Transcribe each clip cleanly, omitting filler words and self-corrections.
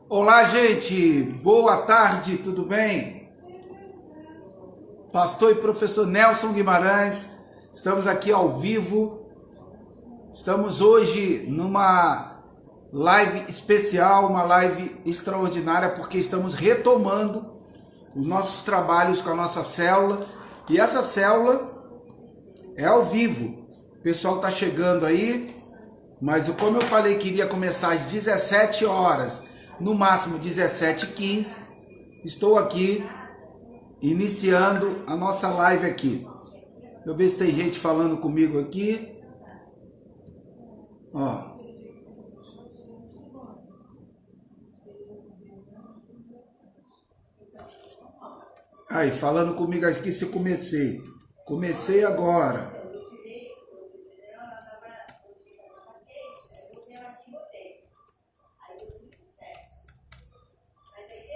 Olá, gente. Boa tarde, tudo bem? Pastor e professor Nelson Guimarães. Estamos aqui ao vivo. Estamos hoje numa live especial, uma live extraordinária, porque estamos retomando os nossos trabalhos com a nossa célula. E essa célula é ao vivo. O pessoal está chegando aí, mas como eu falei que iria começar às 17 horas, no máximo 17h15, estou aqui iniciando a nossa live aqui. Deixa eu ver se tem gente falando comigo aqui. Ó. Aí, falando comigo aqui se comecei. Comecei agora.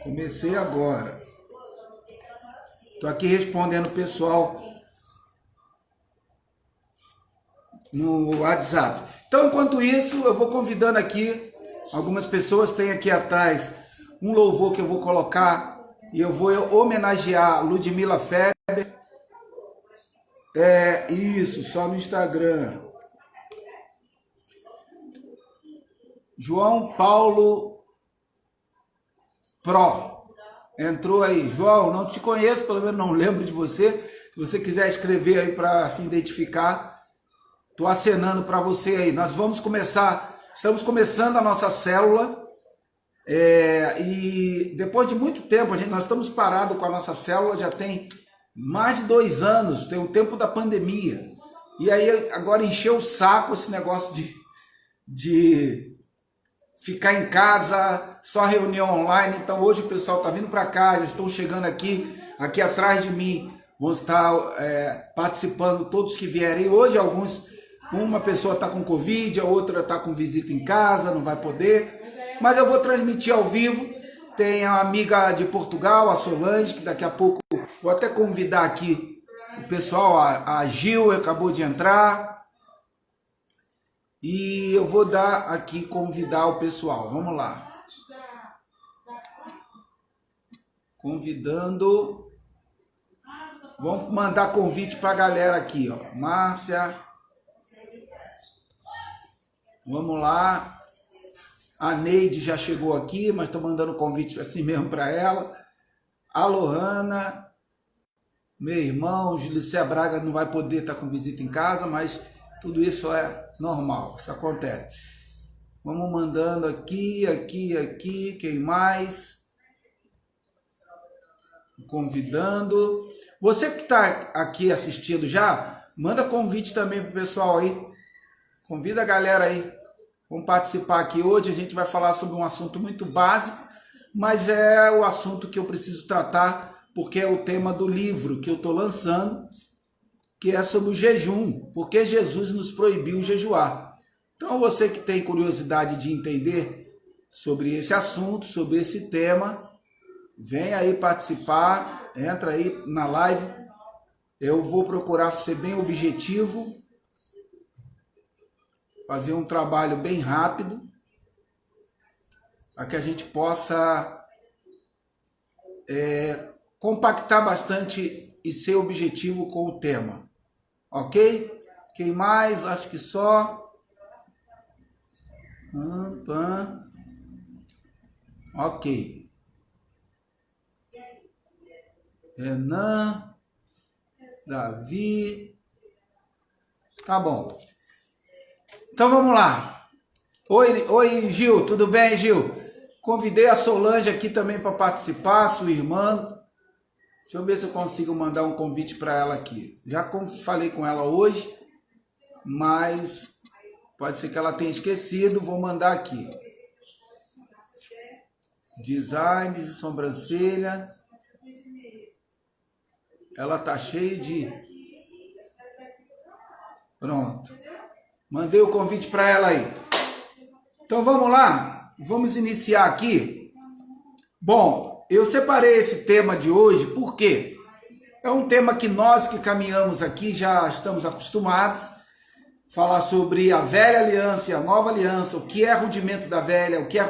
Comecei agora. Tô aqui respondendo o pessoal no WhatsApp. Então, enquanto isso, eu vou convidando aqui algumas pessoas. Tem aqui atrás um louvor que eu vou colocar e eu vou homenagear Ludmila Feber. É isso, só no Instagram. João Paulo Pro entrou aí. João, não te conheço, pelo menos não lembro de você. Se você quiser escrever aí para se identificar, tô acenando para você aí. Nós vamos começar, estamos começando a nossa célula e depois de muito tempo, nós estamos parados com a nossa célula, já tem mais de 2 anos, tem o tempo da pandemia. E aí agora encheu o saco esse negócio de ficar em casa, só reunião online. Então hoje o pessoal está vindo para cá, já estão chegando aqui atrás de mim, vão estar participando todos que vierem. Hoje uma pessoa está com Covid, a outra está com visita em casa, não vai poder, mas eu vou transmitir ao vivo. Tem a amiga de Portugal, a Solange, que daqui a pouco vou até convidar aqui o pessoal, a Gil acabou de entrar. E eu vou convidar o pessoal. Vamos lá. Convidando. Vamos mandar convite para a galera aqui, ó. Márcia. Vamos lá. A Neide já chegou aqui, mas estou mandando convite assim mesmo para ela. A Lohana. Meu irmão, Julicé Braga não vai poder estar com visita em casa, mas tudo isso é normal, isso acontece. Vamos mandando aqui. Quem mais? Convidando. Você que está aqui assistindo já, manda convite também para o pessoal aí. Convida a galera aí. Vamos participar aqui. Hoje a gente vai falar sobre um assunto muito básico, mas é o assunto que eu preciso tratar, porque é o tema do livro que eu estou lançando, que é sobre o jejum, porque Jesus nos proibiu jejuar. Então você que tem curiosidade de entender sobre esse assunto, sobre esse tema, vem aí participar, entra aí na live. Eu vou procurar ser bem objetivo, fazer um trabalho bem rápido, para que a gente possa compactar bastante e ser objetivo com o tema. Ok? Quem mais? Acho que só. Ok. Renan. Davi. Tá bom. Então vamos lá. Oi, Gil. Tudo bem, Gil? Convidei a Solange aqui também para participar, sua irmã. Deixa eu ver se eu consigo mandar um convite para ela aqui. Já falei com ela hoje, mas pode ser que ela tenha esquecido. Vou mandar aqui. Design de sobrancelha. Ela tá cheia de... Pronto. Mandei o convite para ela aí. Então vamos lá. Vamos iniciar aqui. Bom, eu separei esse tema de hoje porque é um tema que nós que caminhamos aqui já estamos acostumados. Falar sobre a velha aliança e a nova aliança, o que é rudimento da velha, o que é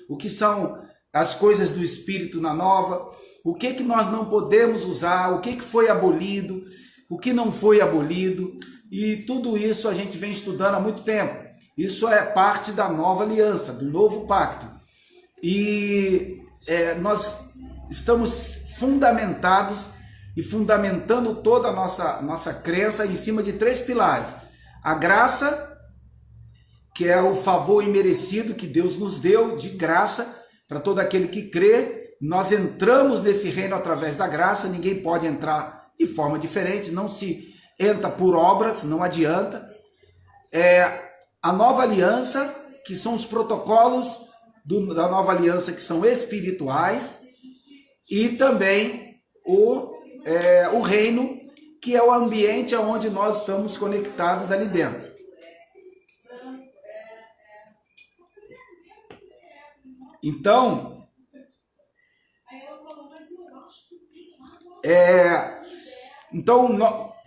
o que são as coisas do Espírito na nova, o que nós não podemos usar, o que foi abolido, o que não foi abolido, e tudo isso a gente vem estudando há muito tempo. Isso é parte da nova aliança, do novo pacto. E nós estamos fundamentados e fundamentando toda a nossa crença em cima de 3 pilares. A graça, que é o favor imerecido que Deus nos deu de graça para todo aquele que crê. Nós entramos nesse reino através da graça, ninguém pode entrar de forma diferente, não se entra por obras, não adianta. A nova aliança, que são os protocolos da nova aliança, que são espirituais, e também o reino, que é o ambiente onde nós estamos conectados ali dentro. Então,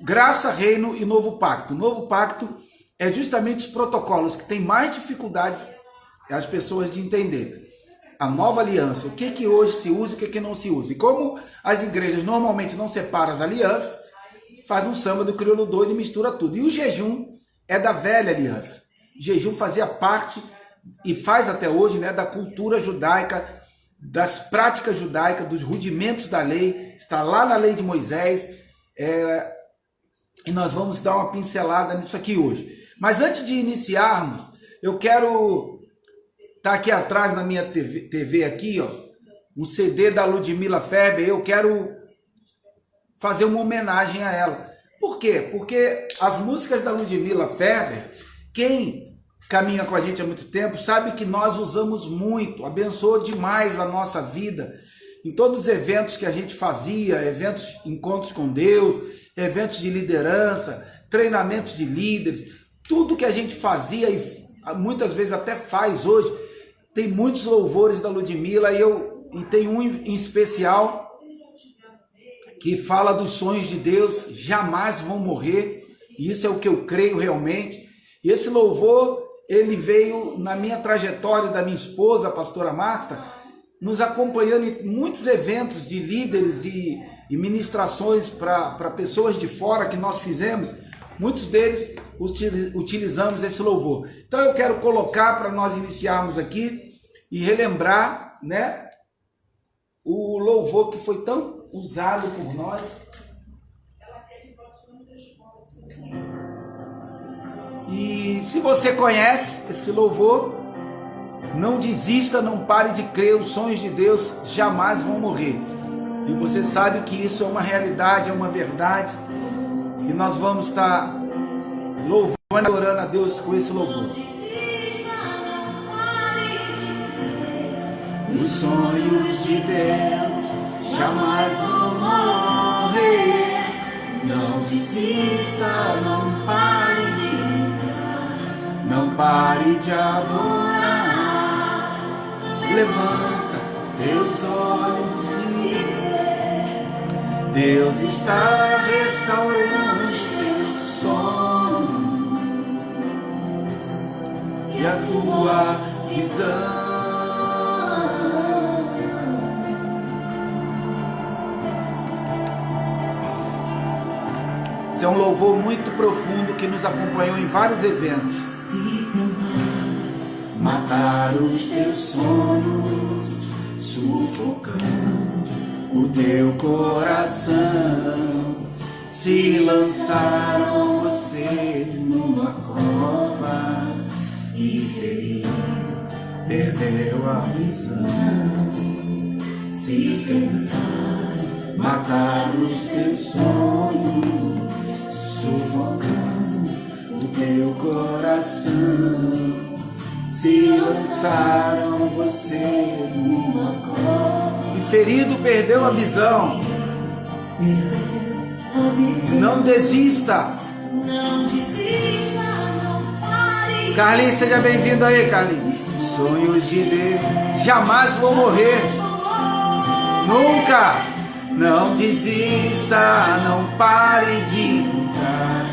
graça, reino e novo pacto. O novo pacto é justamente os protocolos que tem mais dificuldade as pessoas de entender. A nova aliança, o que hoje se usa e o que não se usa. E como as igrejas normalmente não separam as alianças, faz um samba do crioulo doido e mistura tudo. E o jejum é da velha aliança. O jejum fazia parte e faz até hoje, né, da cultura judaica, das práticas judaicas, dos rudimentos da lei, está lá na lei de Moisés, e nós vamos dar uma pincelada nisso aqui hoje. Mas antes de iniciarmos, eu quero estar aqui atrás na minha TV aqui, ó, um CD da Ludmila Ferber. Eu quero fazer uma homenagem a ela. Por quê? Porque as músicas da Ludmila Ferber, quem caminha com a gente há muito tempo, sabe que nós usamos muito, abençoou demais a nossa vida, em todos os eventos que a gente fazia, eventos, encontros com Deus, eventos de liderança, treinamentos de líderes, tudo que a gente fazia e muitas vezes até faz hoje, tem muitos louvores da Ludmila, e tem um em especial que fala dos sonhos de Deus, jamais vão morrer, e isso é o que eu creio realmente. E esse louvor, ele veio na minha trajetória da minha esposa, a pastora Marta, nos acompanhando em muitos eventos de líderes e ministrações para pessoas de fora que nós fizemos. Muitos deles utilizamos esse louvor. Então eu quero colocar para nós iniciarmos aqui e relembrar, né, o louvor que foi tão usado por nós. E se você conhece esse louvor, não desista, não pare de crer, os sonhos de Deus jamais vão morrer. E você sabe que isso é uma realidade, é uma verdade. E nós vamos estar louvando e adorando a Deus com esse louvor. Os sonhos de Deus jamais vão morrer. Não desista, não pare de lutar, não pare de adorar. Levanta teus olhos e vê, Deus está restaurando os seus sonhos e a tua visão. É um louvor muito profundo que nos acompanhou em vários eventos. Matar os teus sonhos, sufocando o teu coração. Se lançaram você numa cova e ferido, perdeu a visão. Se tentar matar os teus sonhos, sufocando o teu coração, se lançaram você numa cova e ferido perdeu a visão. Não desista. Não desista, não pare. Carlinhos, seja bem-vindo aí, Carlinhos. Sonhos de Deus jamais vão morrer. Nunca. Não desista, não pare de lutar,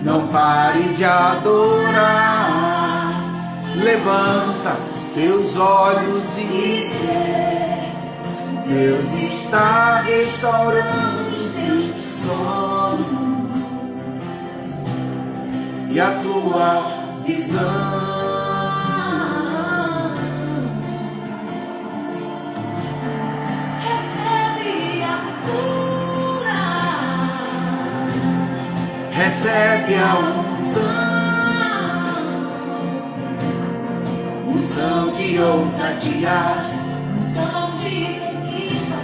não pare de adorar. Levanta teus olhos e ver. Deus está restaurando os teus sonhos e a tua visão. Recebe a unção de ousadia, unção de conquista,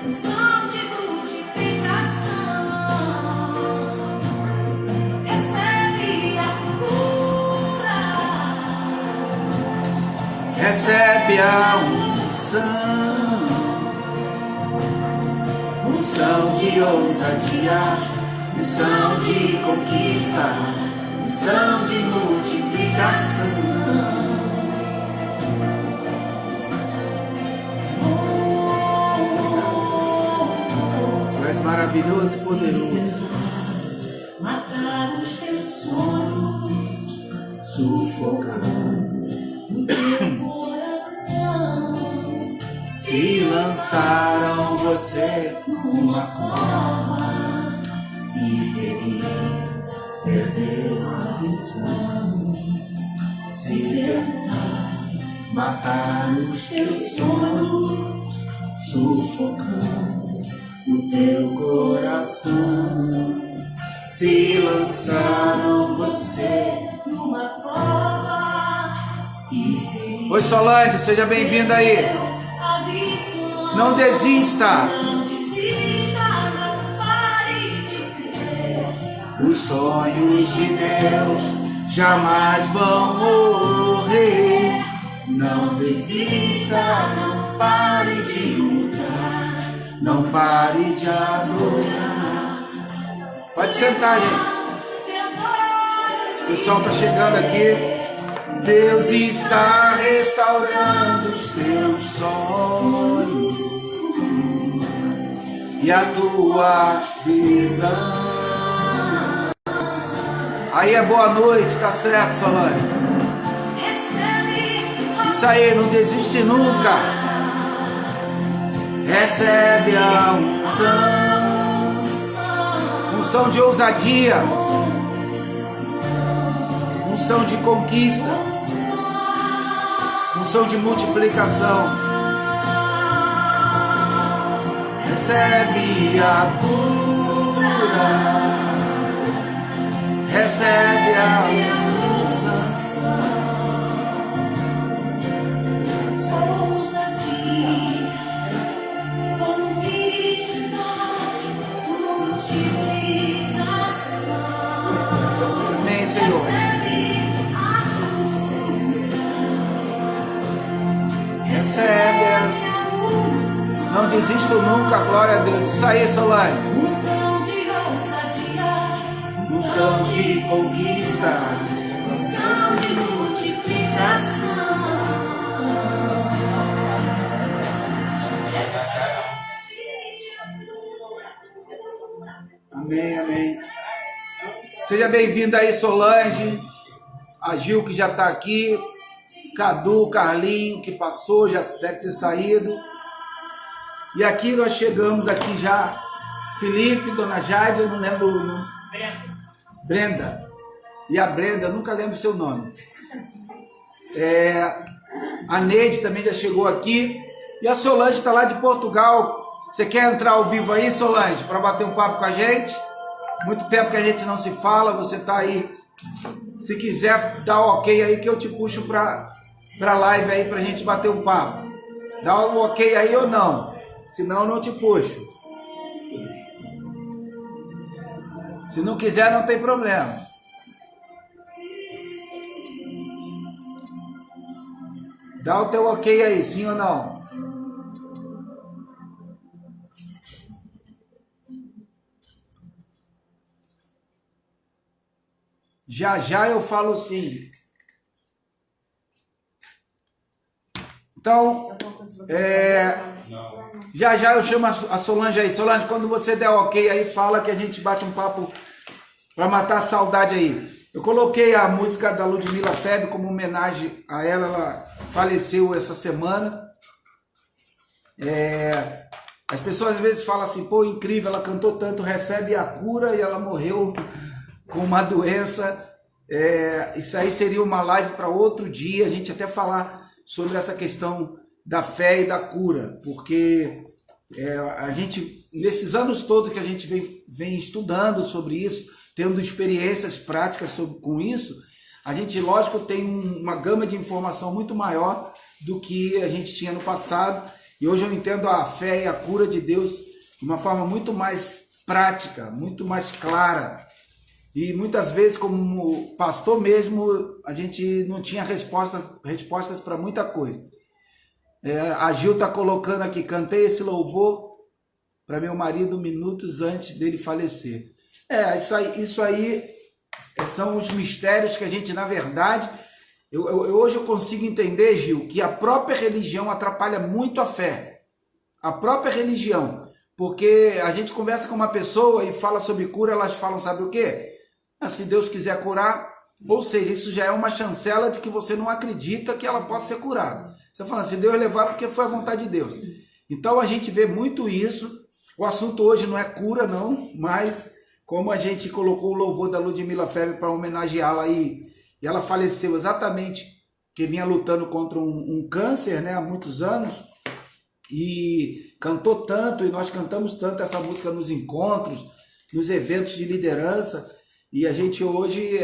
unção de multiplicação. Recebe a cura, recebe a unção de ousadia, unção de conquista, unção de multiplicação. Tu és maravilhoso e poderoso. matar os teus sonhos, Sufocando o teu coração. se lançaram você numa cova e feriu, perdeu a visão. Se tentar matar os teus sonhos, sufocando o teu coração, se lançaram você Numa cova e feriu. Oi Solange, seja bem-vinda aí. Não desista. Não desista, não pare de crer. Os sonhos de Deus jamais vão morrer. Não desista, não pare de lutar, não pare de adorar. Pode sentar, gente. O pessoal tá chegando aqui. Deus está restaurando os teus sonhos e a tua visão. Aí é boa noite, tá certo, Solange? Isso aí, não desiste nunca. Recebe a unção de ousadia, unção de conquista, unção de multiplicação. Recebe a cura, recebe a unção. Ousadia, conquista, multiplicação. Amém, Senhor. Recebe a... Não desisto nunca, glória a Deus. Isso aí, Solange. Unção de ousadia, Unção de conquista, unção de multiplicação. amém, amém. Seja bem-vinda aí, Solange. A Gil, que já está aqui. Cadu, Carlinho, que passou, já deve ter saído. E aqui nós chegamos aqui já. Felipe, Dona Jade, eu não lembro o nome. Brenda. E a Brenda, eu nunca lembro o seu nome. A Neide também já chegou aqui. E a Solange está lá de Portugal. Você quer entrar ao vivo aí, Solange, para bater um papo com a gente? Muito tempo que a gente não se fala, você está aí. Se quiser, dá o ok aí que eu te puxo para live aí para a gente bater um papo. Dá o ok aí ou não? Senão eu não te puxo. Se não quiser, não tem problema. Dá o teu ok aí, sim ou não? Já já eu falo sim. Então, já já eu chamo a Solange aí. Solange, quando você der ok aí, fala que a gente bate um papo para matar a saudade aí. Eu coloquei a música da Ludmilla Febre como homenagem a ela. Ela faleceu essa semana. As pessoas às vezes falam assim, pô, incrível, ela cantou tanto, recebe a cura e ela morreu com uma doença. Isso aí seria uma live para outro dia, a gente até falar sobre essa questão da fé e da cura, porque a gente, nesses anos todos que a gente vem estudando sobre isso, tendo experiências práticas com isso, a gente, lógico, tem uma gama de informação muito maior do que a gente tinha no passado, e hoje eu entendo a fé e a cura de Deus de uma forma muito mais prática, muito mais clara. E muitas vezes, como pastor mesmo, a gente não tinha respostas para muita coisa. A Gil está colocando aqui, cantei esse louvor para meu marido minutos antes dele falecer. Isso aí são os mistérios que a gente, na verdade, hoje eu consigo entender, Gil, que a própria religião atrapalha muito a fé. A própria religião. Porque a gente conversa com uma pessoa e fala sobre cura, elas falam, sabe o quê? Se Deus quiser curar, ou seja, isso já é uma chancela de que você não acredita que ela possa ser curada. Você fala, se Deus levar, porque foi a vontade de Deus. Então a gente vê muito isso. O assunto hoje não é cura, não, mas como a gente colocou o louvor da Ludmila Febre para homenageá-la e ela faleceu exatamente, que vinha lutando contra um câncer, né, há muitos anos, e cantou tanto, e nós cantamos tanto essa música nos encontros, nos eventos de liderança, e a gente hoje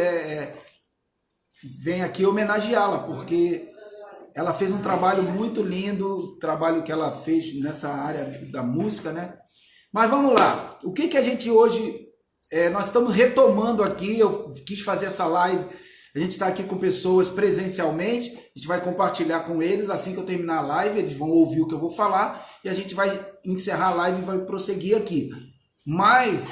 vem aqui homenageá-la, porque ela fez um trabalho muito lindo, o trabalho que ela fez nessa área da música, né? Mas vamos lá, o que a gente hoje, nós estamos retomando aqui, eu quis fazer essa live, a gente está aqui com pessoas presencialmente, a gente vai compartilhar com eles, assim que eu terminar a live, eles vão ouvir o que eu vou falar, e a gente vai encerrar a live e vai prosseguir aqui. Mas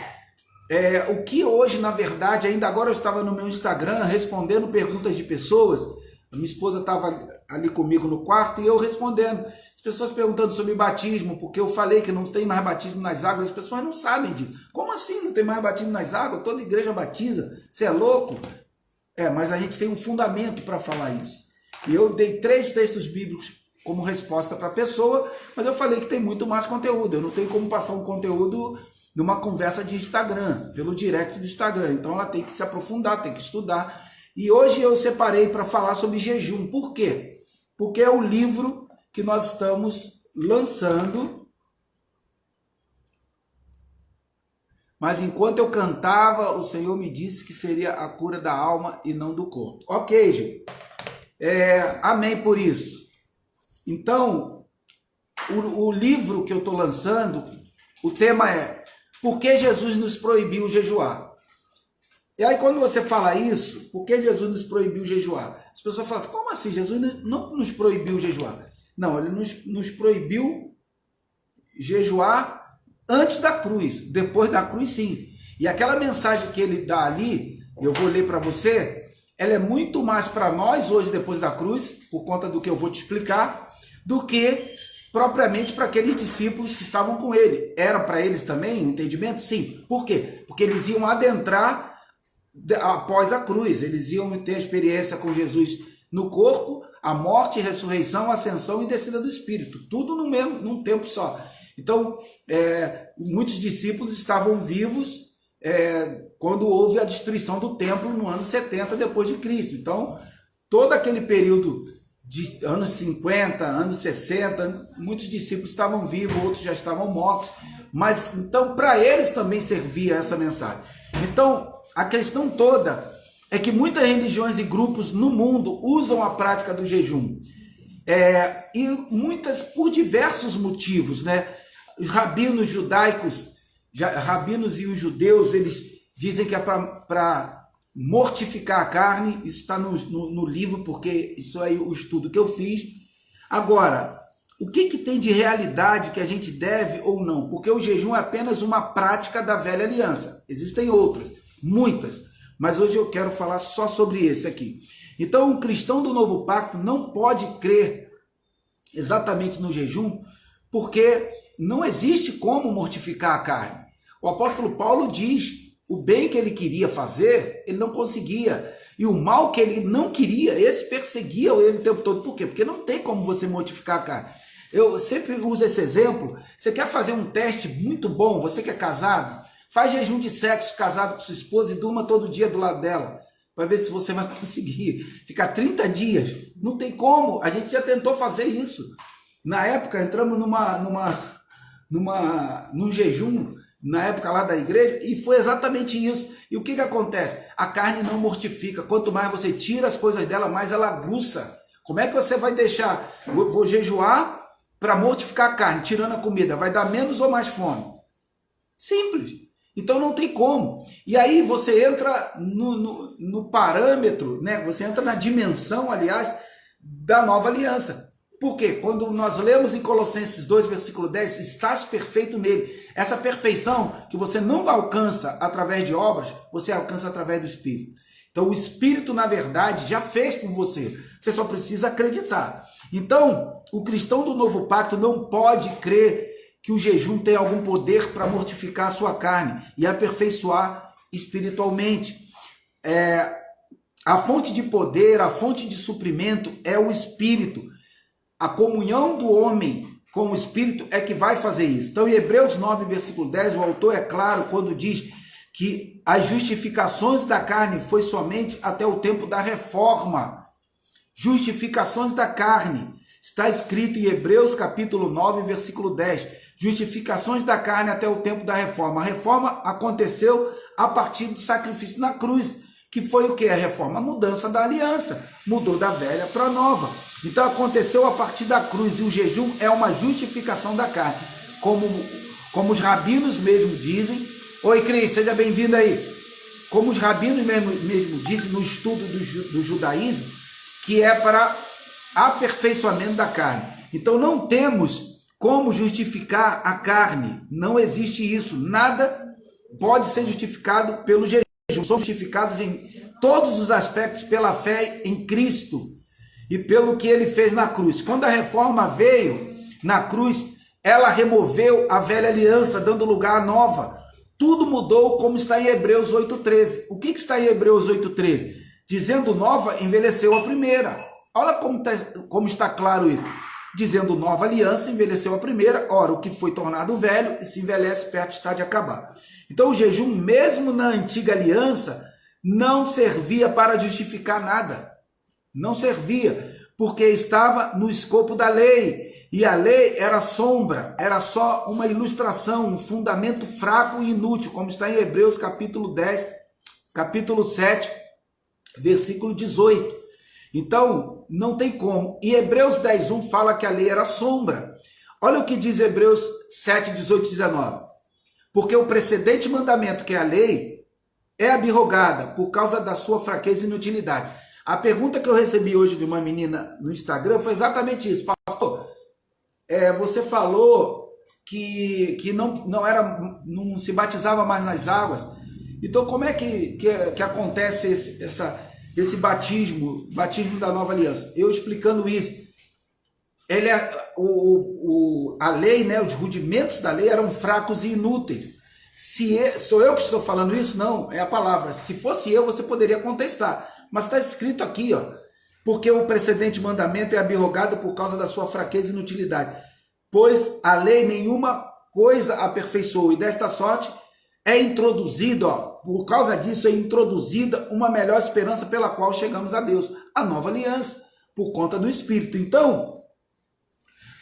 o que hoje, na verdade, ainda agora eu estava no meu Instagram respondendo perguntas de pessoas, a minha esposa estava ali comigo no quarto e eu respondendo, as pessoas perguntando sobre batismo, porque eu falei que não tem mais batismo nas águas, as pessoas não sabem disso. Como assim não tem mais batismo nas águas? Toda igreja batiza, você é louco? Mas a gente tem um fundamento para falar isso. E eu dei 3 textos bíblicos como resposta para a pessoa, mas eu falei que tem muito mais conteúdo, eu não tenho como passar um conteúdo numa conversa de Instagram, pelo direct do Instagram. Então ela tem que se aprofundar, tem que estudar. E hoje eu separei para falar sobre jejum. Por quê? Porque é o livro que nós estamos lançando. Mas enquanto eu cantava, o Senhor me disse que seria a cura da alma e não do corpo. Ok, gente. Amém por isso. Então, o livro que eu estou lançando, o tema é por que Jesus nos proibiu jejuar? E aí quando você fala isso, por que Jesus nos proibiu jejuar? As pessoas falam assim, como assim? Jesus não nos proibiu jejuar. Não, ele nos proibiu jejuar antes da cruz. Depois da cruz, sim. E aquela mensagem que ele dá ali, eu vou ler para você, ela é muito mais para nós hoje, depois da cruz, por conta do que eu vou te explicar, do que propriamente para aqueles discípulos que estavam com ele. Era para eles também, um entendimento? Sim. Por quê? Porque eles iam adentrar após a cruz. Eles iam ter a experiência com Jesus no corpo, a morte, ressurreição, ascensão e descida do Espírito. Tudo num tempo só. Então, muitos discípulos estavam vivos quando houve a destruição do templo no ano 70 depois de Cristo. Então, todo aquele período de anos 50, anos 60, muitos discípulos estavam vivos, outros já estavam mortos, mas então para eles também servia essa mensagem. Então a questão toda é que muitas religiões e grupos no mundo usam a prática do jejum, e muitas por diversos motivos, né? Os rabinos judaicos, rabinos e os judeus, eles dizem que é para mortificar a carne. Isso está no livro, porque isso aí é o estudo que eu fiz. Agora, o que tem de realidade que a gente deve ou não? Porque o jejum é apenas uma prática da velha aliança. Existem outras, muitas, mas hoje eu quero falar só sobre esse aqui. Então, um cristão do novo pacto não pode crer exatamente no jejum, porque não existe como mortificar a carne. O apóstolo Paulo diz: o bem que ele queria fazer, ele não conseguia. E o mal que ele não queria, esse perseguia ele o tempo todo. Por quê? Porque não tem como você mortificar a carne. Eu sempre uso esse exemplo. Você quer fazer um teste muito bom, você que é casado, faz jejum de sexo casado com sua esposa e durma todo dia do lado dela, para ver se você vai conseguir ficar 30 dias. Não tem como, a gente já tentou fazer isso. Na época, entramos num jejum, na época lá da igreja, e foi exatamente isso. E o que acontece? A carne não mortifica. Quanto mais você tira as coisas dela, mais ela aguça. Como é que você vai deixar? Vou jejuar para mortificar a carne, tirando a comida. Vai dar menos ou mais fome? Simples. Então não tem como. E aí você entra no parâmetro, né? Você entra na dimensão, aliás, da nova aliança. Por quê? Quando nós lemos em Colossenses 2, versículo 10, estás perfeito nele. Essa perfeição que você não alcança através de obras, você alcança através do Espírito. Então o Espírito, na verdade, já fez por você. Você só precisa acreditar. Então, o cristão do novo pacto não pode crer que o jejum tem algum poder para mortificar a sua carne e aperfeiçoar espiritualmente. A fonte de poder, a fonte de suprimento é o Espírito. A comunhão do homem com o Espírito é que vai fazer isso. Então, em Hebreus 9, versículo 10, o autor é claro quando diz que as justificações da carne foi somente até o tempo da reforma. Justificações da carne. Está escrito em Hebreus capítulo 9, versículo 10. Justificações da carne até o tempo da reforma. A reforma aconteceu a partir do sacrifício na cruz. Que foi o que? A reforma? A mudança da aliança. Mudou da velha para a nova. Então aconteceu a partir da cruz. E o jejum é uma justificação da carne. Como os rabinos mesmo dizem. Oi, Cris, seja bem-vindo aí. Como os rabinos mesmo dizem no estudo do judaísmo, que é para aperfeiçoamento da carne. Então não temos como justificar a carne. Não existe isso. Nada pode ser justificado pelo jejum. Somos justificados em todos os aspectos pela fé em Cristo e pelo que ele fez na cruz. Quando a reforma veio na cruz, ela removeu a velha aliança, dando lugar à nova. Tudo mudou, como está em Hebreus 8,13. O que está em Hebreus 8,13? Dizendo nova, envelheceu a primeira. Olha como está claro isso. Dizendo nova aliança, envelheceu a primeira. Ora, o que foi tornado velho e se envelhece, perto está de acabar. Então o jejum, mesmo na antiga aliança, não servia para justificar nada. Não servia, porque estava no escopo da lei. E a lei era sombra, era só uma ilustração, um fundamento fraco e inútil, como está em Hebreus capítulo 10, capítulo 7, versículo 18. Então, não tem como. E Hebreus 10:1 fala que a lei era sombra. Olha o que diz Hebreus 7, 18 e 19. Porque o precedente mandamento, que é a lei, é abrogada por causa da sua fraqueza e inutilidade. A pergunta que eu recebi hoje de uma menina no Instagram foi exatamente isso. Pastor, você falou que não se batizava mais nas águas. Então, como é que acontece esse batismo da nova aliança? Eu explicando isso. A lei, né, os rudimentos da lei eram fracos e inúteis. Sou eu que estou falando isso? Não, é a palavra. Se fosse eu, você poderia contestar. Mas está escrito aqui, ó. Porque o precedente mandamento é abrogado por causa da sua fraqueza e inutilidade. Pois a lei nenhuma coisa aperfeiçoou. E desta sorte é introduzida, por causa disso é introduzida uma melhor esperança pela qual chegamos a Deus. A nova aliança, por conta do Espírito. Então,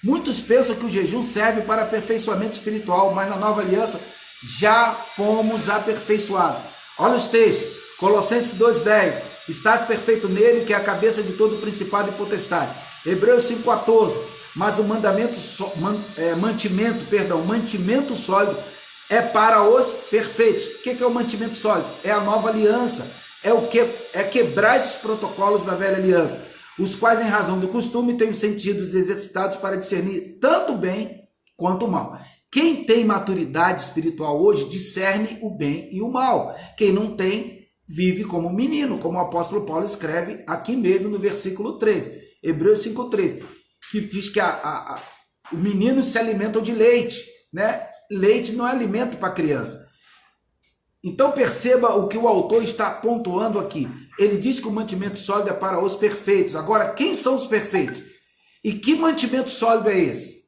muitos pensam que o jejum serve para aperfeiçoamento espiritual, mas na nova aliança já fomos aperfeiçoados. Olha os textos. Colossenses 2,10. Estás perfeito nele, que é a cabeça de todo principado e potestade. Hebreus 5,14. Mas o mantimento sólido é para os perfeitos. O que é o mantimento sólido? É a nova aliança. É quebrar esses protocolos da velha aliança, os quais, em razão do costume, têm os sentidos exercitados para discernir tanto o bem quanto o mal. Quem tem maturidade espiritual hoje discerne o bem e o mal. Quem não tem, vive como um menino, como o apóstolo Paulo escreve aqui mesmo no versículo 13, Hebreus 5,13, que diz que o menino se alimentam de leite, né? Leite não é alimento para criança. Então perceba o que o autor está pontuando aqui. ele diz que o mantimento sólido é para os perfeitos. Agora, quem são os perfeitos? E que mantimento sólido é esse?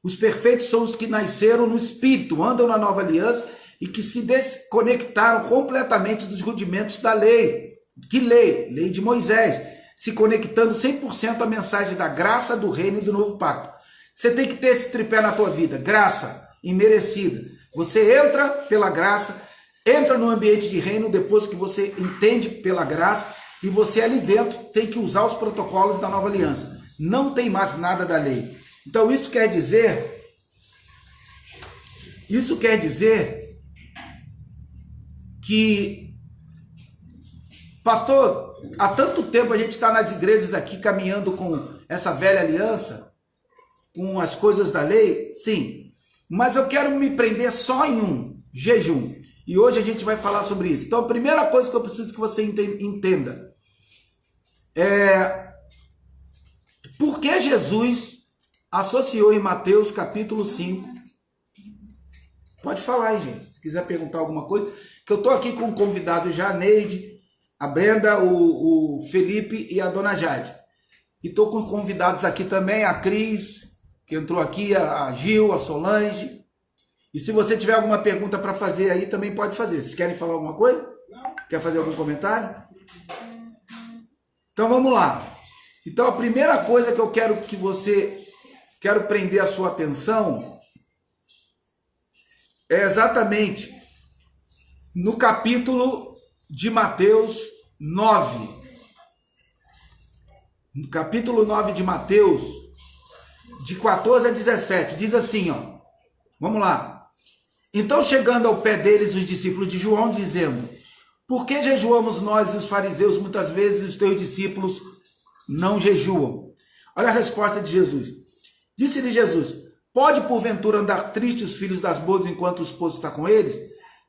Os perfeitos são os que nasceram no Espírito, andam na nova aliança e que se desconectaram completamente dos rudimentos da lei. Que lei? Lei de Moisés. Se conectando 100% à mensagem da graça, do reino e do novo pacto. Você tem que ter esse tripé na tua vida. Graça imerecida. Você entra pela graça, entra no ambiente de reino depois que você entende pela graça e você ali dentro tem que usar os protocolos da nova aliança. Não tem mais nada da lei. Então isso quer dizer que, pastor, há tanto tempo a gente está nas igrejas aqui caminhando com essa velha aliança, com as coisas da lei, sim, mas eu quero me prender só em um, jejum. E hoje a gente vai falar sobre isso. Então a primeira coisa que eu preciso que você entenda é por que Jesus associou em Mateus capítulo 5. Pode falar aí, gente, se quiser perguntar alguma coisa, que eu estou aqui com um convidado já, a Neide, a Brenda, o Felipe e a Dona Jade. E estou com convidados aqui também, a Cris, que entrou aqui, a Gil, a Solange. E se você tiver alguma pergunta para fazer aí, também pode fazer. Vocês querem falar alguma coisa? Não. Quer fazer algum comentário? Então vamos lá. Então a primeira coisa que eu quero que quero prender a sua atenção é exatamente no capítulo de Mateus 9. No capítulo 9 de Mateus, de 14 a 17, diz assim, ó. Vamos lá. Então, chegando ao pé deles, os discípulos de João, dizendo: por que jejuamos nós e os fariseus muitas vezes e os teus discípulos não jejuam? Olha a resposta de Jesus. Disse-lhe Jesus: pode porventura andar triste os filhos das bodas enquanto o esposo está com eles?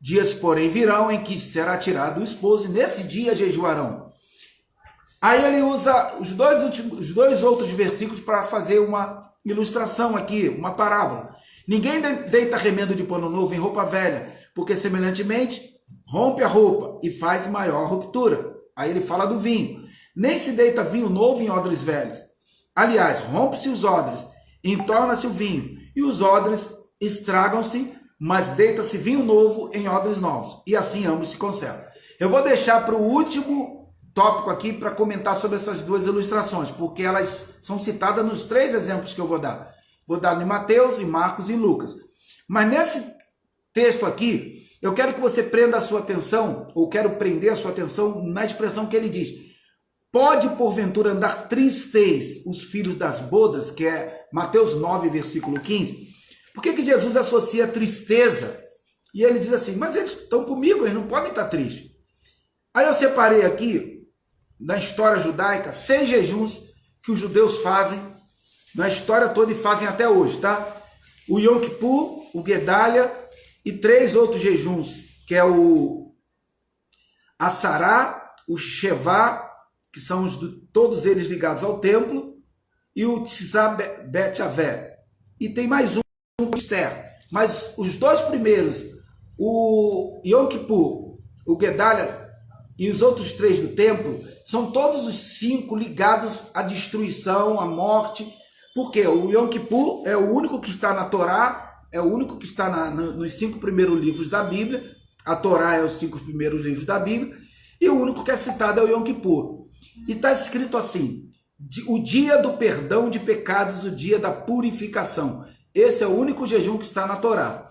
Dias, porém, virão em que será tirado o esposo, e nesse dia jejuarão. Aí ele usa os dois outros versículos para fazer uma ilustração aqui, uma parábola. Ninguém deita remendo de pano novo em roupa velha, porque semelhantemente rompe a roupa e faz maior ruptura. Aí ele fala do vinho. Nem se deita vinho novo em odres velhos. Aliás, rompe-se os odres, entorna-se o vinho, e os odres estragam-se, mas deita-se vinho novo em odres novos, e assim ambos se conservam. Eu vou deixar para o último tópico aqui para comentar sobre essas duas ilustrações, porque elas são citadas nos 3 exemplos que eu vou dar. Vou dar em Mateus, em Marcos e em Lucas. Mas nesse texto aqui, eu quero que você prenda a sua atenção, ou quero prender a sua atenção na expressão que ele diz: pode porventura andar tristes os filhos das bodas, que é Mateus 9, versículo 15. Por que Jesus associa tristeza? E ele diz assim: mas eles estão comigo, eles não podem estar tristes. Aí eu separei aqui, na história judaica, 6 jejuns que os judeus fazem na história toda e fazem até hoje, tá? O Yom Kippur, o Gedalia e 3 outros jejuns, que é o Asará, o Shevá, que são todos eles ligados ao templo, e o Tisá Bet Avé. E tem mais um, o Esther. Mas os 2 primeiros, o Yom Kippur, o Gedalia e os outros 3 do templo, são todos os 5 ligados à destruição, à morte. Porque o Yom Kippur é o único que está na Torá, é o único que está nos 5 primeiros livros da Bíblia. A Torá é os 5 primeiros livros da Bíblia. E o único que é citado é o Yom Kippur. E está escrito assim: o dia do perdão de pecados, o dia da purificação. Esse é o único jejum que está na Torá.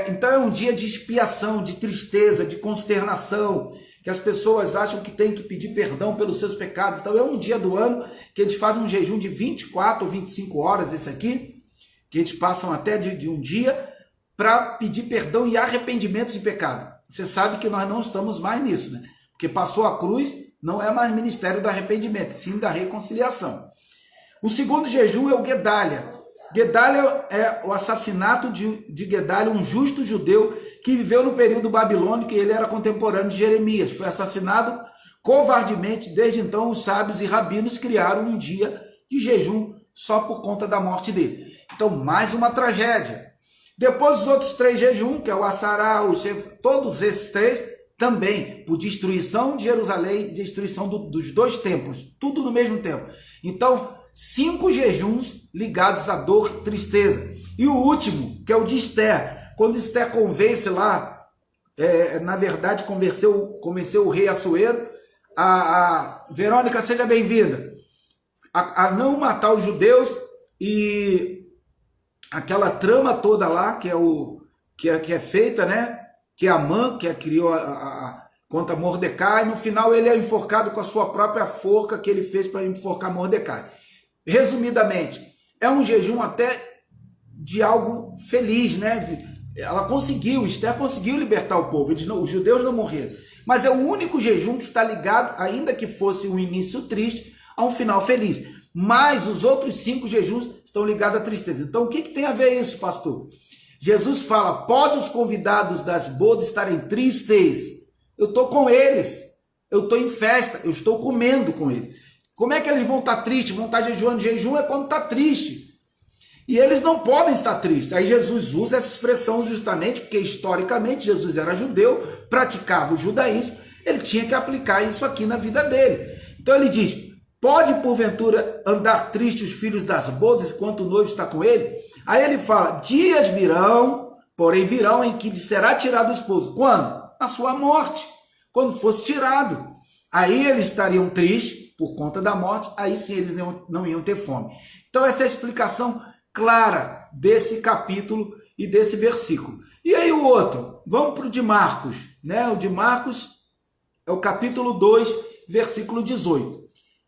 Então é um dia de expiação, de tristeza, de consternação, que as pessoas acham que tem que pedir perdão pelos seus pecados. Então é um dia do ano que eles fazem um jejum de 24 ou 25 horas, esse aqui, que eles passam até de um dia para pedir perdão e arrependimento de pecado. Você sabe que nós não estamos mais nisso, né? Porque passou a cruz, não é mais ministério do arrependimento, sim da reconciliação. O segundo jejum é o Gedalia. Gedalia é o assassinato de Gedalia, um justo judeu que viveu no período babilônico, e ele era contemporâneo de Jeremias. Foi assassinado covardemente. Desde então, os sábios e rabinos criaram um dia de jejum só por conta da morte dele. Então, mais uma tragédia. Depois, os outros 3 jejuns, que é o Asará, o Shev, todos esses 3 também por destruição de Jerusalém, destruição dos dois templos, tudo no mesmo tempo. Então, 5 jejuns ligados à dor, tristeza. E o último, que é o de Esther, quando Esther convence lá, na verdade convenceu o rei Assuero, a Verônica, seja bem-vinda, a não matar os judeus, e aquela trama toda lá, que é feita, né? Que é Amã, que criou contra Mordecai, no final ele é enforcado com a sua própria forca que ele fez para enforcar Mordecai. Resumidamente, é um jejum até de algo feliz, né? Ela conseguiu, Esther conseguiu libertar o povo, os judeus não morreram. Mas é o único jejum que está ligado, ainda que fosse um início triste, a um final feliz. Mas os outros 5 jejuns estão ligados à tristeza. Então o que tem a ver isso, pastor? Jesus fala, pode os convidados das bodas estarem tristes? Eu estou com eles, eu estou em festa, eu estou comendo com eles. Como é que eles vão estar tristes? Vão estar jejuando? Jejum é quando está triste. E eles não podem estar tristes. Aí Jesus usa essa expressão justamente porque historicamente Jesus era judeu, praticava o judaísmo, ele tinha que aplicar isso aqui na vida dele. Então ele diz, pode porventura andar triste os filhos das bodas enquanto o noivo está com ele? Aí ele fala, dias virão, porém virão em que lhe será tirado o esposo. Quando? Na sua morte, quando fosse tirado. Aí eles estariam tristes por conta da morte, aí sim eles não iam ter fome. Então essa é a explicação clara desse capítulo e desse versículo. E aí o outro, vamos para o de Marcos, né? O de Marcos é o capítulo 2, versículo 18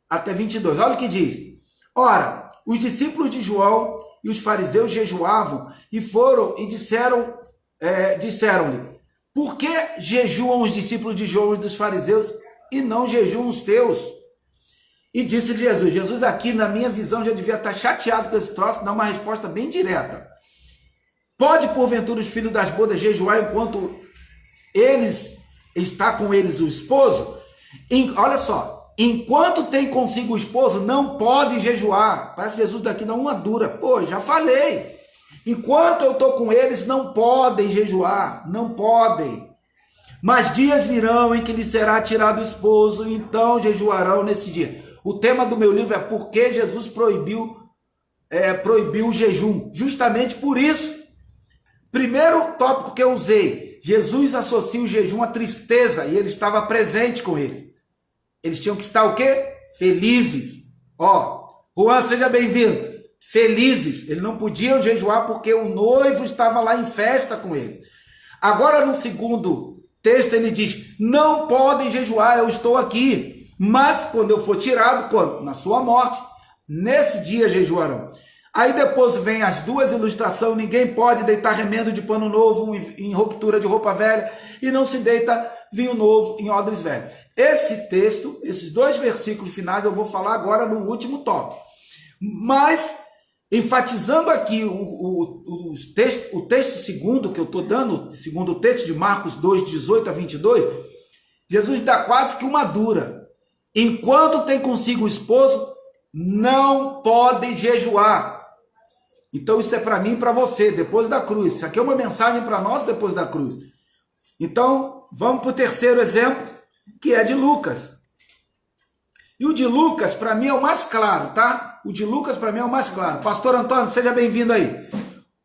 até 22. Olha o que diz. Ora, os discípulos de João e os fariseus jejuavam e foram e disseram-lhe, por que jejuam os discípulos de João e dos fariseus e não jejuam os teus? E disse Jesus aqui, na minha visão, já devia estar chateado com esse troço, dá uma resposta bem direta. Pode, porventura, os filhos das bodas jejuar enquanto está com eles o esposo? Olha só, enquanto tem consigo o esposo, não pode jejuar. Parece Jesus daqui dá uma dura. Pô, já falei. Enquanto eu estou com eles, não podem jejuar, não podem. Mas dias virão em que lhe será tirado o esposo, então jejuarão nesse dia. O tema do meu livro é por que Jesus proibiu o jejum. Justamente por isso. Primeiro tópico que eu usei, Jesus associa o jejum à tristeza e ele estava presente com eles. Eles tinham que estar o quê? Felizes. Ó, Juan, seja bem-vindo. Felizes. Eles não podiam jejuar porque o noivo estava lá em festa com eles. Agora no segundo texto ele diz, não podem jejuar, eu estou aqui. Mas quando eu for tirado, quando? Na sua morte, nesse dia jejuarão. Aí depois vem as duas ilustrações, ninguém pode deitar remendo de pano novo em ruptura de roupa velha, e não se deita vinho novo em odres velhos. Esse texto, esses 2 versículos finais, eu vou falar agora no último tópico. Mas, enfatizando aqui o texto segundo que eu estou dando, segundo o texto de Marcos 2, 18 a 22, Jesus dá quase que uma dura. Enquanto tem consigo o esposo, não podem jejuar. Então isso é para mim e para você, depois da cruz. Isso aqui é uma mensagem para nós depois da cruz. Então, vamos para o terceiro exemplo, que é de Lucas. E o de Lucas, para mim, é o mais claro, tá? O de Lucas, para mim, é o mais claro. Pastor Antônio, seja bem-vindo aí.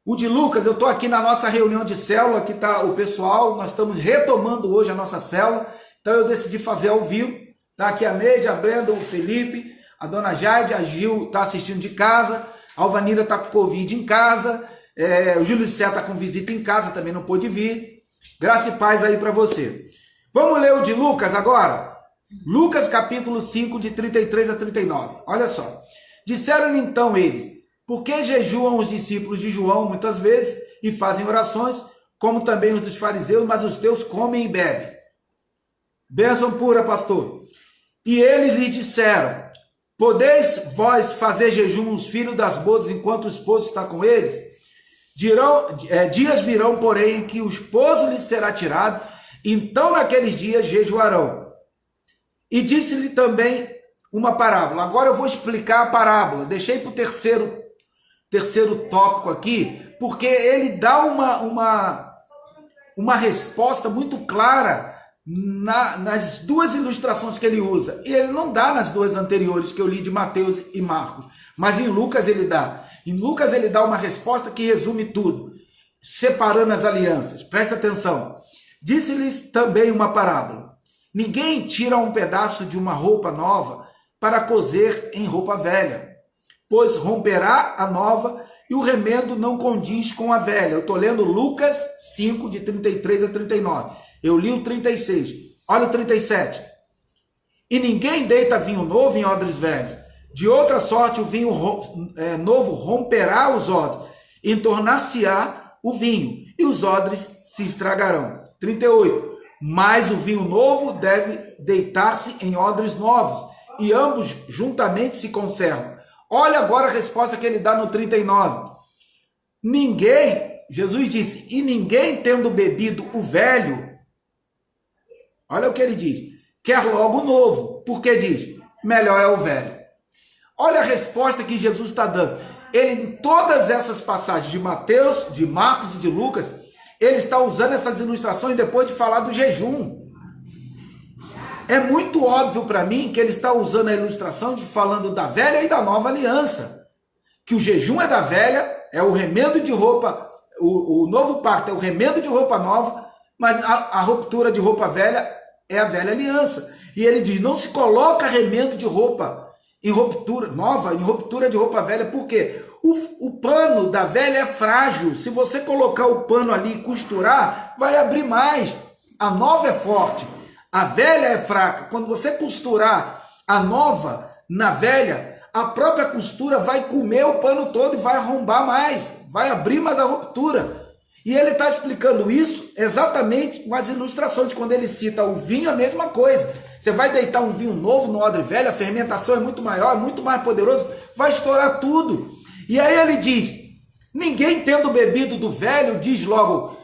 O de Lucas, eu estou aqui na nossa reunião de célula, aqui está o pessoal, nós estamos retomando hoje a nossa célula, então eu decidi fazer ao vivo. Está aqui a Neide, a Brenda, o Felipe, a dona Jade, a Gil está assistindo de casa, a Alvanira está com Covid em casa, o Júlio Cé está com visita em casa, também não pôde vir. Graça e paz aí para você. Vamos ler o de Lucas agora? Lucas capítulo 5, de 33 a 39. Olha só. Disseram-lhe então eles, por que jejuam os discípulos de João muitas vezes e fazem orações, como também os dos fariseus, mas os teus comem e bebem? Bênção pura, pastor. E eles lhe disseram, podeis vós fazer jejum os filhos das bodas enquanto o esposo está com eles? Dias virão, porém, em que o esposo lhes será tirado, então naqueles dias jejuarão. E disse-lhe também uma parábola. Agora eu vou explicar a parábola. Deixei para o terceiro tópico aqui, porque ele dá uma resposta muito clara nas duas ilustrações que ele usa. E ele não dá nas duas anteriores que eu li de Mateus e Marcos, mas em Lucas ele dá. Em Lucas ele dá uma resposta que resume tudo, separando as alianças. Presta atenção. Disse-lhes também uma parábola. Ninguém tira um pedaço de uma roupa nova para coser em roupa velha, pois romperá a nova e o remendo não condiz com a velha. Eu estou lendo Lucas 5, de 33 a 39. Eu li o 36. Olha o 37. E ninguém deita vinho novo em odres velhos. De outra sorte, o vinho novo romperá os odres, entornar-se-á o vinho, e os odres se estragarão. 38. Mas o vinho novo deve deitar-se em odres novos, e ambos juntamente se conservam. Olha agora a resposta que ele dá no 39. Jesus disse, e ninguém tendo bebido o velho, olha o que ele diz, quer logo o novo, porque diz, melhor é o velho. Olha a resposta que Jesus está dando. Ele, em todas essas passagens de Mateus, de Marcos e de Lucas, ele está usando essas ilustrações depois de falar do jejum. É muito óbvio para mim que ele está usando a ilustração de falando da velha e da nova aliança. Que o jejum é da velha, é o remendo de roupa, o novo pacto é o remendo de roupa nova, mas a ruptura de roupa velha é a velha aliança. E ele diz, não se coloca remendo de roupa em ruptura nova, em ruptura de roupa velha, por quê? O pano da velha é frágil. Se você colocar o pano ali e costurar, vai abrir mais. A nova é forte, a velha é fraca. Quando você costurar a nova na velha, a própria costura vai comer o pano todo e vai arrombar mais, vai abrir mais a ruptura. E ele está explicando isso exatamente com as ilustrações. Quando ele cita o vinho, a mesma coisa. Você vai deitar um vinho novo no odre velho, a fermentação é muito maior, é muito mais poderoso, vai estourar tudo. E aí ele diz, ninguém tendo bebido do velho diz logo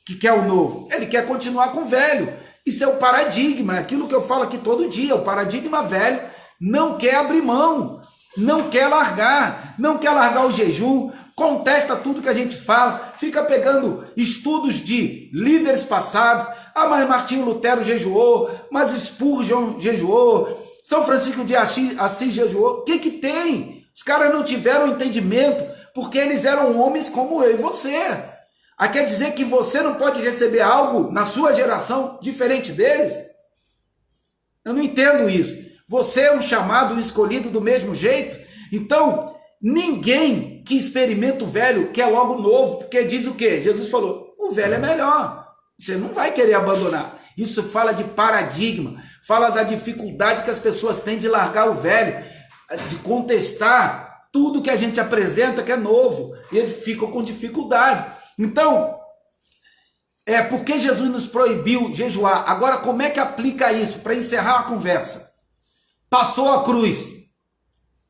que quer o novo. Ele quer continuar com o velho. Isso é o paradigma, aquilo que eu falo aqui todo dia, o paradigma velho não quer abrir mão, não quer largar o jejum, contesta tudo que a gente fala, fica pegando estudos de líderes passados. Ah, mas Martinho Lutero jejuou, mas Spurgeon jejuou, São Francisco de Assis jejuou. O que tem? Os caras não tiveram entendimento porque eles eram homens como eu e você. Aí quer dizer que você não pode receber algo na sua geração diferente deles? Eu não entendo isso. Você é um chamado, um escolhido do mesmo jeito? Então, ninguém que experimenta o velho quer logo o novo, porque diz o quê? Jesus falou, o velho é melhor. Você não vai querer abandonar. Isso fala de paradigma, fala da dificuldade que as pessoas têm de largar o velho, de contestar tudo que a gente apresenta que é novo. E eles ficam com dificuldade. Então, porque Jesus nos proibiu jejuar. Agora, como é que aplica isso? Para encerrar a conversa. Passou a cruz,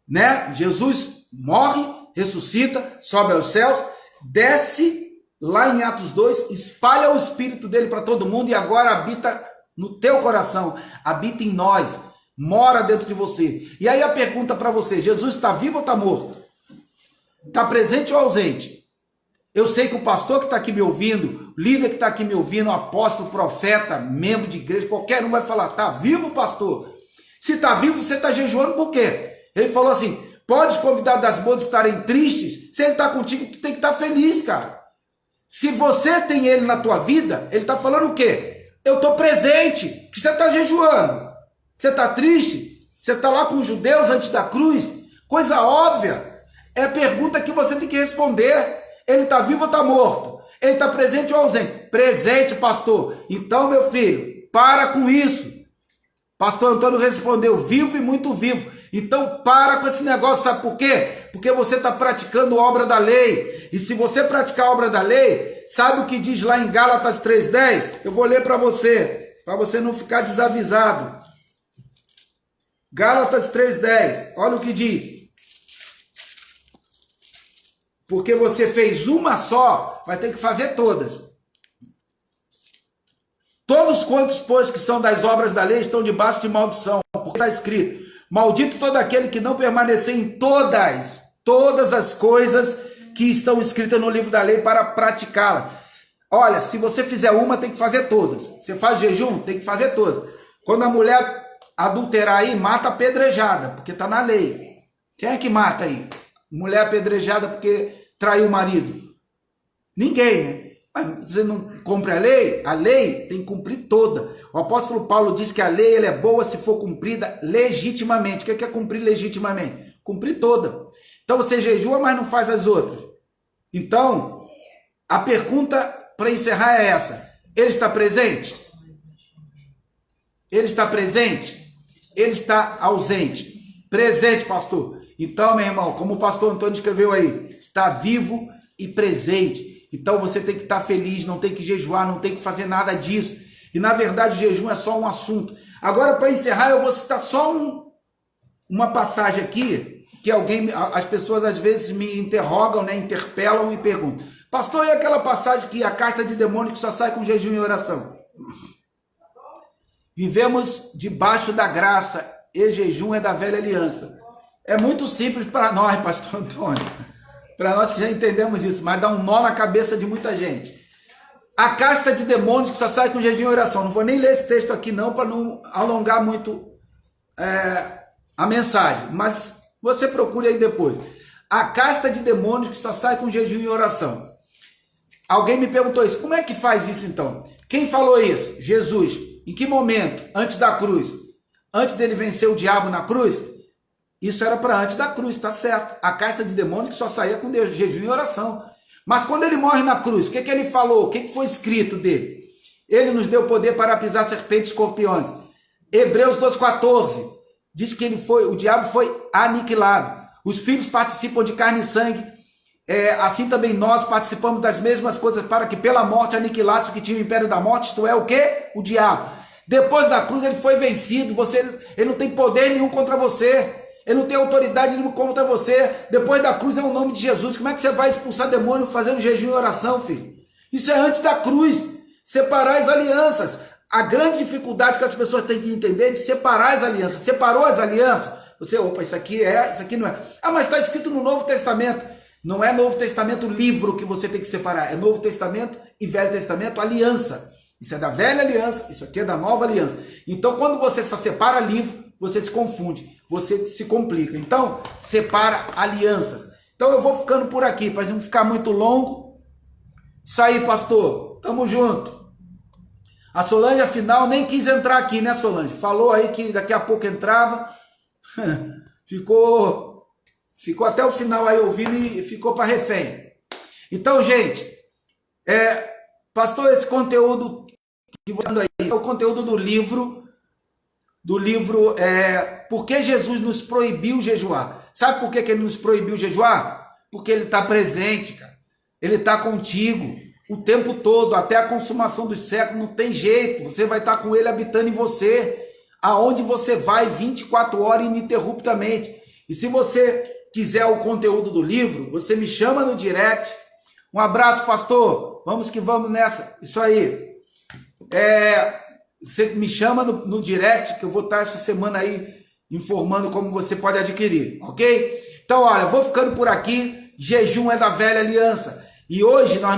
né? Jesus morre, ressuscita, sobe aos céus, desce lá em Atos 2, espalha o Espírito dele para todo mundo e agora habita no teu coração, habita em nós, mora dentro de você. E aí a pergunta para você, Jesus está vivo ou está morto? Está presente ou ausente? Eu sei que o pastor que está aqui me ouvindo, o líder que está aqui me ouvindo, o apóstolo, profeta, membro de igreja, qualquer um vai falar, está vivo, pastor? Se está vivo, você está jejuando por quê? Ele falou assim, pode convidar das bodas estarem tristes, se ele está contigo, tu tem que estar feliz, cara. Se você tem ele na tua vida, ele está falando o quê? Eu estou presente, que você está jejuando. Você está triste? Você está lá com os judeus antes da cruz? Coisa óbvia. É a pergunta que você tem que responder. Ele está vivo ou está morto? Ele está presente ou ausente? Presente, pastor. Então, meu filho, para com isso. Pastor Antônio respondeu, vivo e muito vivo. Então para com esse negócio, sabe por quê? Porque você está praticando a obra da lei. E se você praticar a obra da lei, sabe o que diz lá em Gálatas 3:10? Eu vou ler para você não ficar desavisado. Gálatas 3:10, olha o que diz. Porque você fez uma só, vai ter que fazer todas. Todos quantos, pois, que são das obras da lei estão debaixo de maldição. Porque está escrito, maldito todo aquele que não permanecer em todas as coisas que estão escritas no livro da lei para praticá-las. Olha, se você fizer uma, tem que fazer todas. Você faz jejum, tem que fazer todas. Quando a mulher adulterar aí, mata apedrejada, porque está na lei. Quem é que mata aí? Mulher apedrejada porque traiu o marido? Ninguém, né? Mas você não cumpre a lei? A lei tem que cumprir toda. O apóstolo Paulo diz que a lei ela é boa se for cumprida legitimamente. O que é cumprir legitimamente? Cumprir toda. Então você jejua, mas não faz as outras. Então, a pergunta para encerrar é essa. Ele está presente? Ele está presente? Ele está ausente? Presente, pastor. Então, meu irmão, como o pastor Antônio escreveu aí, está vivo e presente. Então você tem que estar feliz, não tem que jejuar, não tem que fazer nada disso. E na verdade o jejum é só um assunto. Agora, para encerrar, eu vou citar só uma passagem aqui, que as pessoas às vezes me interrogam, né, interpelam e perguntam: pastor, e aquela passagem que a casta de demônio que só sai com jejum e oração? Vivemos debaixo da graça e jejum é da velha aliança. É muito simples para nós, pastor Antônio. Para nós que já entendemos isso, mas dá um nó na cabeça de muita gente. A casta de demônios que só sai com jejum e oração. Não vou nem ler esse texto aqui não, para não alongar muito a mensagem. Mas você procure aí depois. A casta de demônios que só sai com jejum e oração. Alguém me perguntou isso. Como é que faz isso então? Quem falou isso? Jesus. Em que momento? Antes da cruz. Antes dele vencer o diabo na cruz? Isso era para antes da cruz, tá certo. A casta de demônio que só saía com jejum e oração. Mas quando ele morre na cruz, o que ele falou? O que foi escrito dele? Ele nos deu poder para pisar serpentes e escorpiões. Hebreus 2,14 diz que o diabo foi aniquilado. Os filhos participam de carne e sangue. Assim também nós participamos das mesmas coisas para que pela morte aniquilasse o que tinha o império da morte, isto é o quê? O diabo. Depois da cruz ele foi vencido. Ele não tem poder nenhum contra você. Ele não tem autoridade nenhuma contra você. Depois da cruz é o nome de Jesus. Como é que você vai expulsar demônio fazendo jejum e oração, filho? Isso é antes da cruz. Separar as alianças. A grande dificuldade que as pessoas têm que entender é de separar as alianças. Separou as alianças? Você, opa, isso aqui não é. Ah, mas está escrito no Novo Testamento. Não é Novo Testamento livro que você tem que separar. É Novo Testamento e Velho Testamento aliança. Isso é da velha aliança, isso aqui é da nova aliança. Então, quando você só separa livro, você se confunde, você se complica. Então, separa alianças. Então, eu vou ficando por aqui, para não ficar muito longo. Isso aí, pastor. Tamo junto. A Solange, afinal, nem quis entrar aqui, né, Solange? Falou aí que daqui a pouco entrava. Ficou até o final aí ouvindo e ficou para refém. Então, gente, pastor, esse conteúdo que vou dando aí é o conteúdo do livro Por que Jesus nos proibiu jejuar? Sabe por que ele nos proibiu jejuar? Porque ele está presente, cara. Ele está contigo o tempo todo, até a consumação dos séculos, não tem jeito. Você vai estar com ele habitando em você, aonde você vai 24 horas ininterruptamente. E se você quiser o conteúdo do livro, você me chama no direct. Um abraço, pastor. Vamos que vamos nessa. Isso aí. Você me chama no direct, que eu vou estar essa semana aí informando como você pode adquirir, ok? Então, olha, vou ficando por aqui. Jejum é da velha aliança. E hoje nós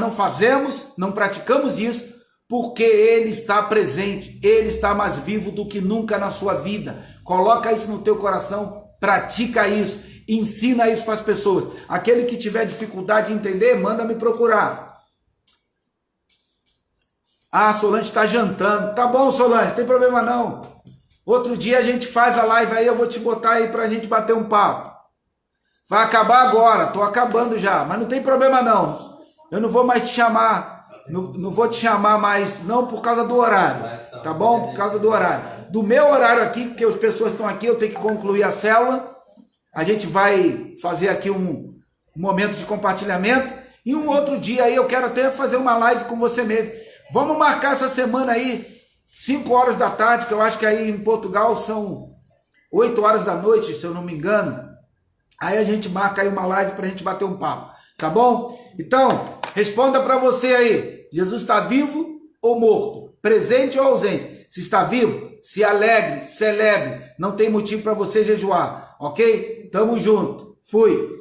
não praticamos isso, porque ele está presente, ele está mais vivo do que nunca na sua vida. Coloca isso no teu coração, pratica isso, ensina isso para as pessoas. Aquele que tiver dificuldade de entender, manda me procurar. Ah, Solange está jantando. Tá bom, Solange, não tem problema não. Outro dia a gente faz a live aí, eu vou te botar aí para a gente bater um papo. Vai acabar agora, tô acabando já, mas não tem problema não. Eu não vou mais te chamar, não vou te chamar mais, não por causa do horário, tá bom? Por causa do horário. Do meu horário aqui, porque as pessoas estão aqui, eu tenho que concluir a célula. A gente vai fazer aqui um momento de compartilhamento. E um outro dia aí eu quero até fazer uma live com você mesmo. Vamos marcar essa semana aí, 5 horas da tarde, que eu acho que aí em Portugal são 8 horas da noite, se eu não me engano. Aí a gente marca aí uma live para a gente bater um papo, tá bom? Então, responda para você aí, Jesus está vivo ou morto? Presente ou ausente? Se está vivo, se alegre, celebre, não tem motivo para você jejuar, ok? Tamo junto, fui!